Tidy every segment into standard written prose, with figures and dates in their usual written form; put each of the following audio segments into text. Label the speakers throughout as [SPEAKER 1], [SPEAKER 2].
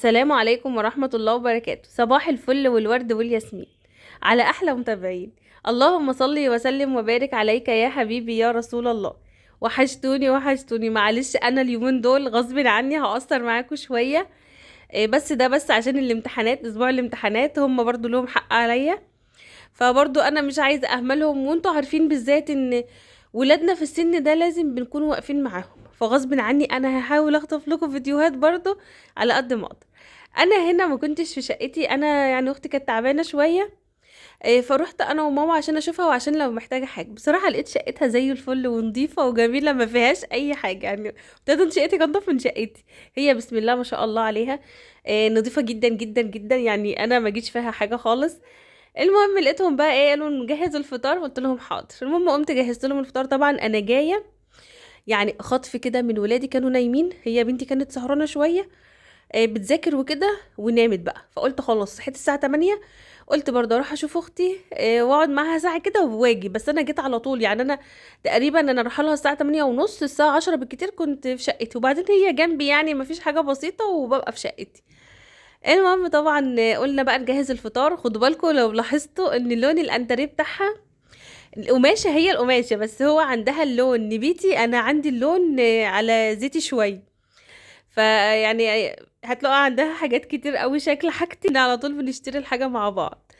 [SPEAKER 1] السلام عليكم ورحمة الله وبركاته. صباح الفل والورد والياسمين على أحلى متابعين. اللهم صل وسلم وبارك عليك يا حبيبي يا رسول الله. وحشتوني وحشتوني، معلش أنا اليومين دول غصب عني هقصر معاكم شوية. بس ده بس عشان الامتحانات، أسبوع الامتحانات هم برضو لهم حق عليا، فبرضو أنا مش عايزة أهملهم، وانتوا عارفين بالذات إن ولادنا في السن ده لازم بنكون واقفين معاهم، فغصب عني انا هحاول اخطف لكم فيديوهات برضو على قد ما اقدر. انا هنا ما كنتش في شقتي، انا يعني اختي كانت تعبانه شويه، فروحت انا وماما عشان اشوفها وعشان لو محتاجه حاجه. بصراحه لقيت شقتها زي الفل ونظيفه وجميله، ما فيهاش اي حاجه يعني. ابتدت شقتي انضف من شقتي، هي بسم الله ما شاء الله عليها. نظيفه جدا جدا جدا، يعني انا ما جيتش فيها حاجه خالص. المهم لقيتهم بقى ايه، قالوا نجهز الفطار، قلت لهم حاضر. المهم قمت جهزت لهم الفطار. طبعا انا جايه يعني خطف كده من ولادي، كانوا نايمين، هي بنتي كانت سهرانه شويه بتذاكر وكده ونامت بقى، فقلت خلاص صحيت الساعه 8، قلت برضه اروح اشوف اختي واقعد معاها ساعه كده وواجي. بس انا جيت على طول، يعني انا تقريبا انا رايحه لها الساعه 8 ونص، الساعه 10 بالكتير كنت في شقتي، وبعدين هي جنبي يعني مفيش حاجه بسيطه وببقى في شقتي. المهم طبعا قلنا بقى نجهز الفطار. خدوا بالكم لو لاحظتوا ان لون الانتريه بتاعها، القماشة هي القماشة، بس هو عندها اللون نبيتي، انا عندي اللون على زيتي شوي. فيعني هتلاقوا عندها حاجات كتير قوي شكل حاجتي، إن على طول بنشتري الحاجة مع بعض.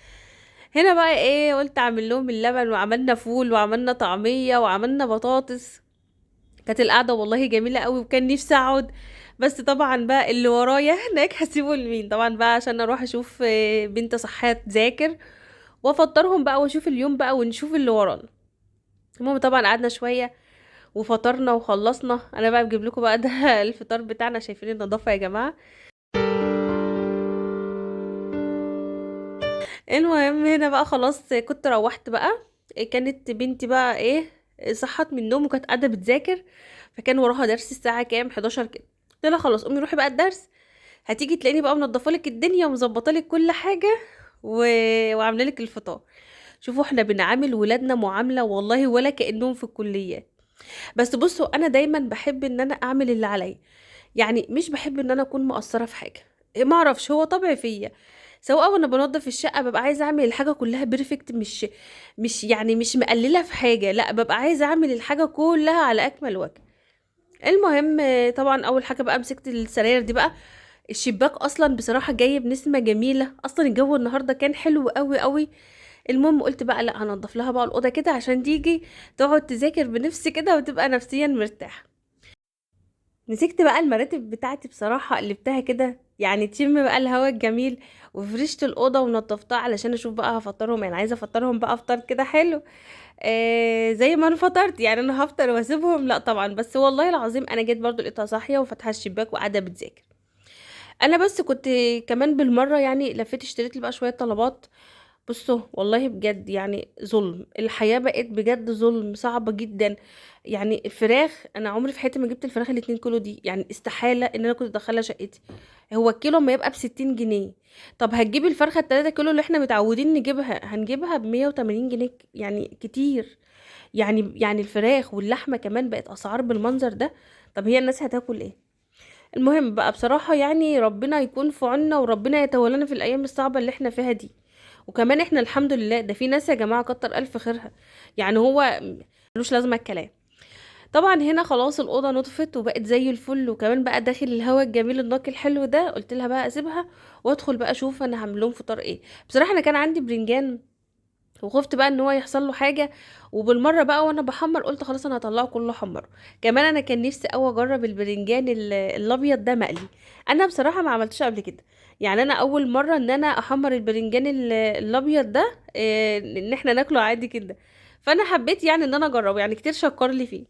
[SPEAKER 1] هنا بقى ايه، قلت اعمل لهم اللبن، وعملنا فول وعملنا طعمية وعملنا بطاطس. كانت القعدة والله جميلة قوي، وكان نفسي اقعد، بس طبعا بقى اللي ورايا هناك هسيبه لمين طبعا بقى، عشان اروح اشوف بنت صحية تذاكر وافطرهم بقى واشوف اليوم بقى ونشوف اللي ورانا. المهم طبعا قعدنا شوية وفطرنا وخلصنا. انا بقى بجيب لكم بقى ده الفطار بتاعنا، شايفين النظافة يا جماعة. المهم هنا بقى خلاص كنت روحت بقى، كانت بنتي بقى ايه صحت من النوم وكانت قاعدة بتذاكر، فكان وراها درس الساعة كام 11 كده. قلت لها خلاص قومي روحي بقى الدرس، هتيجي تلاقيني بقى منضفه لك الدنيا ومظبطه لك كل حاجة و... وعامله لك الفطار. شوفوا احنا بنعامل ولادنا معاملة والله ولا كأنهم في الكلية. بس بصوا انا دايما بحب ان انا اعمل اللي عليا، يعني مش بحب ان انا اكون مقصره في حاجه. ما اعرفش هو طبع فيا، سواء وانا بنظف الشقه ببقى عايزه اعمل الحاجه كلها بيرفكت، مش يعني مش مقلله في حاجه، لا ببقى عايزه اعمل الحاجه كلها على اكمل وجه. المهم طبعا اول حاجه بقى مسكت السراير دي بقى. الشباك اصلا بصراحه جايب نسمه جميله، اصلا الجو النهارده كان حلو قوي قوي. المهم قلت بقى لا هنضف لها بقى الاوضه كده عشان تيجي تقعد تذاكر بنفس كده وتبقى نفسيا مرتاحه. مسكت بقى المراتب بتاعتي بصراحة قلبتها كده يعني تشم بقى الهوا الجميل، وفرشت الأوضة ونضفتها علشان أشوف بقى هفطرهم، يعني عايزة أفطرهم بقى فطار كده حلو. زي ما أنا فطرت، يعني أنا هفطر وأسيبهم؟ لا طبعا. بس والله العظيم أنا جيت برضو لقيتها صاحية وفتحة الشباك وقاعدة بتذاكر. أنا بس كنت كمان بالمرة يعني لفيت اشتريت لي بقى شوية طلبات. بصوا والله بجد يعني ظلم الحياة، بقت بجد ظلم صعبة جدا. يعني الفراخ، انا عمري في حياتي ما جبت الفراخ الاتنين كيلو دي، يعني استحالة ان انا كنت ادخلها شقتي. هو الكيلو ما يبقى ب60 جنيه، طب هتجيبي الفرخة ال3 كيلو اللي احنا متعودين نجيبها هنجيبها ب180 جنيه، يعني كتير. يعني الفراخ واللحمة كمان بقت اسعار بالمنظر ده، طب هي الناس هتاكل ايه؟ المهم بقى بصراحة يعني ربنا يكون في عنا، وربنا يتولانا في الأيام الصعبة اللي احنا فيها دي. وكمان احنا الحمد لله، ده في ناس يا جماعة كتر ألف خيرها، يعني هو ملوش لازمة الكلام. طبعا هنا خلاص الأوضة نطفت وبقت زي الفل، وكمان بقى داخل الهواء الجميل النقي الحلو ده، قلت لها بقى اسيبها وادخل بقى اشوف انا هعمل لهم فطار ايه. بصراحة انا كان عندي برنجان، وخفت بقى ان هو يحصل له حاجه، وبالمره بقى وانا بحمر قلت خلاص انا هطلعه كله حمر. كمان انا كان نفسي قوي اجرب البرنجان الابيض ده مقلي. انا بصراحه ما عملتش قبل كده، يعني انا اول مره ان انا احمر البرنجان الابيض ده، ان احنا ناكله عادي كده. فانا حبيت يعني ان انا اجربه، يعني كتير شكر لي فيه.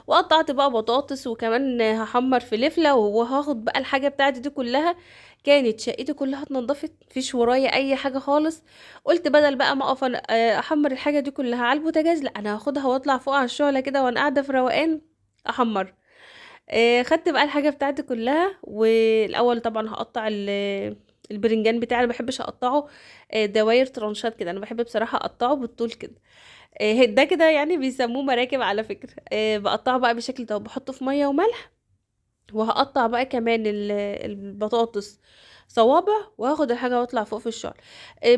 [SPEAKER 1] وقطعت بقى بطاطس، وكمان هحمر فلفله، وهاخد بقى الحاجه بتاعتي دي كلها. كانت شقتي كلها اتنضفت، مفيش ورايا اي حاجه خالص. قلت بدل بقى ما اقف احمر الحاجه دي كلها على البوتاجاز، لا انا هاخدها واطلع فوق على الشعله كده وانا قاعده في روقان احمر. خدت بقى الحاجه بتاعتي كلها، والاول طبعا هقطع البرنجان بتاعي. انا ما بحبش اقطعه دواير ترانشات كده، انا بحب بصراحه اقطعه بالطول كده. ده كده يعني بيسموه مراكب على فكرة. بقطعه بقى بالشكل ده وبحطه في مية وملح، وهقطع بقى كمان البطاطس صوابع، وهاخد الحاجه واطلع فوق في الشعله.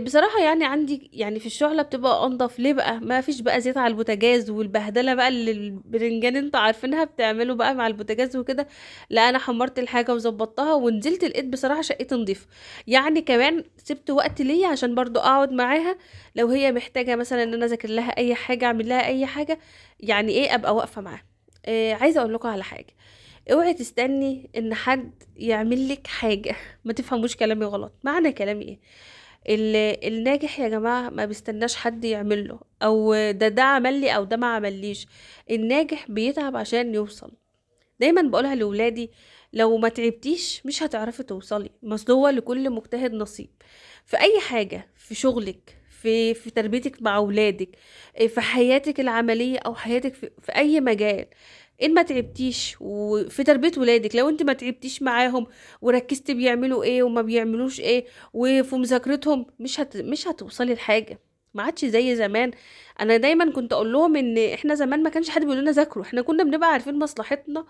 [SPEAKER 1] بصراحه يعني عندي يعني في الشعله بتبقى انضف. ليه بقى؟ ما فيش بقى زيت على البوتاجاز والبهدله بقى اللي البرنجان انتوا عارفينها بتعمله بقى مع البوتاجاز وكده. لا، انا حمرت الحاجه وظبطتها ونزلت لقيت بصراحه شقتي نضيفه. يعني كمان سبت وقت ليا عشان برضو اقعد معاها، لو هي محتاجه مثلا ان انا اذاكر لها اي حاجه، اعمل لها اي حاجه، يعني ايه، ابقى واقفه معاها. عايزه اقول لكم على حاجه. اوعي تستني ان حد يعمل لك حاجة. ما تفهموش كلامي غلط. معنى كلامي ايه؟ الناجح يا جماعة ما بيستناش حد يعمل له، او ده عمل لي او ده ما عمليش. الناجح بيتعب عشان يوصل. دايما بقولها لولادي: لو ما تعبتيش مش هتعرفي توصلي. اصل هو لكل مجتهد نصيب. في اي حاجة، في شغلك، في تربيتك مع اولادك، في حياتك العملية او حياتك في اي مجال. ان ما تعبتيش وفي تربية ولادك، لو انت ما تعبتيش معاهم وركزتي بيعملوا ايه وما بيعملوش ايه، وفي مذاكرتهم، مش هتوصلي لحاجة. ما عادش زي زمان. انا دايما كنت اقول لهم ان احنا زمان ما كانش حد بيقول لنا ذاكروا، احنا كنا بنبقى عارفين مصلحتنا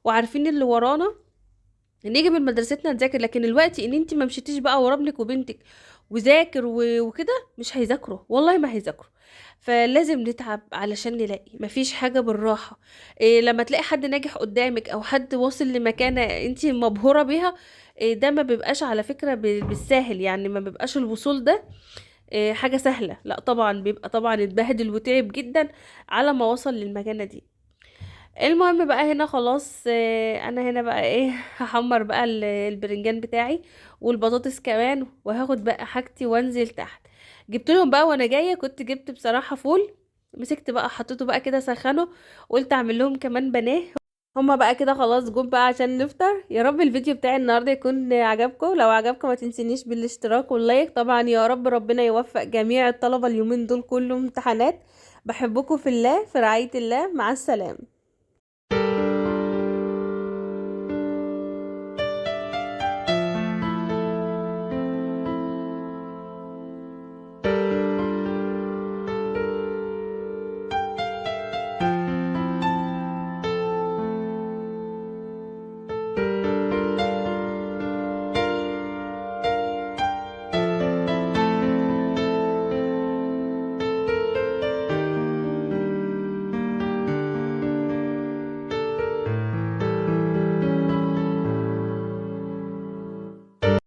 [SPEAKER 1] وعارفين اللي ورانا، نيجي من مدرستنا نذاكر. لكن دلوقتي ان انت ما مشيتيش بقى ورا ابنك وبنتك وذاكر وكده، مش هيذاكروا، والله ما هيذاكروا. فلازم نتعب علشان نلاقي. مفيش حاجة بالراحة. إيه لما تلاقي حد ناجح قدامك او حد واصل لمكانة انت مبهورة بيها، إيه ده ما بيبقاش على فكرة بالساهل. يعني ما بيبقاش الوصول ده إيه حاجة سهلة. لا طبعا بيبقى طبعا اتبهدل وتعب جدا على ما وصل للمكانة دي. المهم بقى هنا خلاص، انا هنا بقى ايه هحمر بقى البرنجان بتاعي والبطاطس كمان، وهاخد بقى حاجتي وانزل تحت. جبت لهم بقى وانا جايه، كنت جبت بصراحه فول، مسكت بقى حطيته بقى كده سخنه، وقلت اعمل لهم كمان بانيه. هما بقى كده خلاص جم بقى عشان نفطر. يا رب الفيديو بتاعي النهارده يكون عجبكم. لو عجبكم ما تنسينيش بالاشتراك واللايك طبعا. يا رب ربنا يوفق جميع الطلبه اليومين دول كلهم امتحانات. بحبكم في الله، في رعاية الله، مع السلامة.